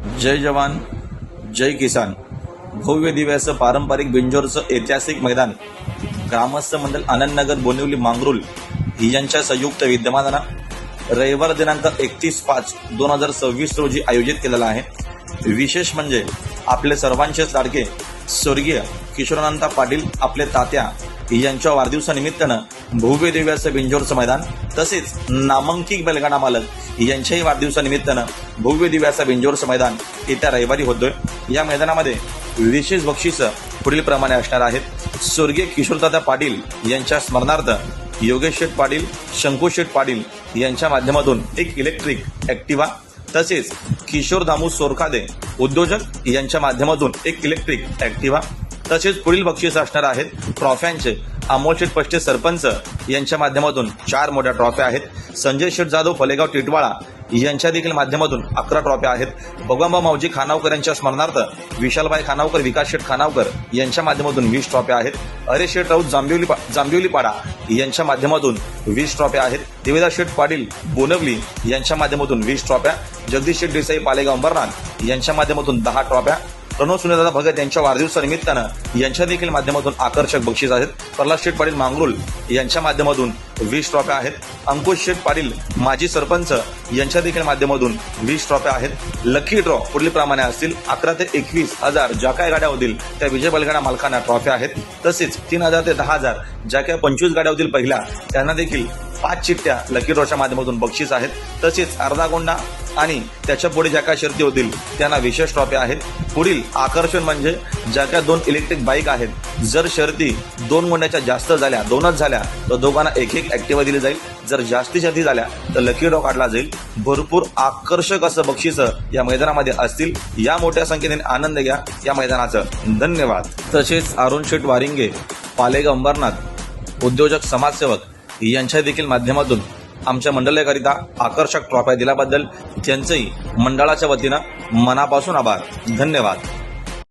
जय जवान जय किसान। भव्य दिव्य असं पारंपरिक बिंजोरचं ऐतिहासिक मैदान ग्रामस्थ मंडळ आनंदनगर बोनिवली मांगरूळ यांच्या संयुक्त विद्यमानानं रविवार दिनांक 31/5/2026 रोजी आयोजित केलेला आहे। विशेष म्हणजे आपले सर्वांचेच लाडके स्वर्गीय किशोरानंद पाटील आपले तात्या यांच्या वाढदिवसानिमित्तानं भव्य दिव्य असं बिंजोरचं मैदान तसेच नामांकित बैलगाडा मालक यांच्याही वाढदिवसानिमित्तानं भव्य दिव्य असं बिंजोरचं मैदान येत्या रविवारी होतोय। या मैदानामध्ये विशेष बक्षीस पुढील प्रमाणे असणार आहेत। स्वर्गीय किशोरदादा पाटील यांच्या स्मरणार्थ योगेश शेठ पाटील, शंकू शेठ पाटील यांच्या माध्यमातून एक इलेक्ट्रिक ॲक्टिवा, तसेच किशोर दामू सोरखादे उद्योजक यांच्या माध्यमातून एक इलेक्ट्रिक ॲक्टिवा, तसेच पुढील बक्षीस असणार आहेत ट्रॉफ्यांचे अमोल शेठ पष्टे सरपंच यांच्या माध्यमातून 4 मोठ्या ट्रॉफ्या आहेत। संजय शेठ जाधव फलेगाव टिटवाळा यांच्या देखील माध्यमातून 11 ट्रॉफ्या आहेत। भगवानबा मावजी खानावकर यांच्या स्मरणार्थ विशालबाई खानावकर, विकास शेठ खानावकर यांच्या माध्यमातून 20 ट्रॉफ्या आहेत। हरेश शेठ राऊत जांभिवलीपाडा यांच्या माध्यमातून 20 ट्रॉफ्या आहेत। देवीदास शेठ पाटील बोनवली यांच्या माध्यमातून 20 ट्रॉफ्या, जगदीश शेठ देसाई पालेगाव अंबरनाथ यांच्या माध्यमातून 10 ट्रॉफ्या, प्रणव सुनीलदादा भगत यांच्या वाढदिवसानिमित्तानं यांच्या देखील माध्यमातून आकर्षक बक्षीस आहेत। प्रल्हाद शेठ पाटील मांगरूळ यांच्या माध्यमातून 20 ट्रॉफ्या आहेत। अंकुश शेठ पाटील माजी सरपंच यांच्या देखील माध्यमातून 20 ट्रॉफ्या आहेत। लकी ड्रॉ पुढील प्रमाणे असतील 11 ते 21,000 ज्या काय गाड्या होतील त्या विजय बैलगाडा मालकांना ट्रॉफ्या आहेत। तसेच 3,000 ते 10,000 ज्या काय 25 गाड्या होतील पहिल्या त्यांना देखील 5 चिठ्ठ्या लकी ड्रॉच्या माध्यमातून बक्षीस आहेत। तसेच अर्धा गोंडा आणि त्याच्या पुढे ज्या काय शर्ती होतील त्यांना विशेष ट्रॉफ्या आहेत। पुढील आकर्षण म्हणजे ज्या काय 2 इलेक्ट्रिक बाईक आहेत, जर शर्ती 2 गोंड्याच्या जास्त झाल्या, 2च झाल्या तर दोघांना एक ॲक्टिवा दिली जाईल। जर जास्ती शर्ती झाल्या तर लकी ड्रॉ काढला जाईल। भरपूर आकर्षक असं बक्षीस या मैदानामध्ये असतील। या मोठ्या संख्येने आनंद घ्या या मैदानाचं। धन्यवाद। तसेच अरुण शेठ वारिंगे पालेगाव अंबरनाथ उद्योजक समाजसेवक यांच्या देखील माध्यमातून आमच्या मंडळाकरिता आकर्षक ट्रॉफ्या दिल्याबद्दल त्यांचंही मंडळाच्या वतीनं मनापासून आभार। धन्यवाद।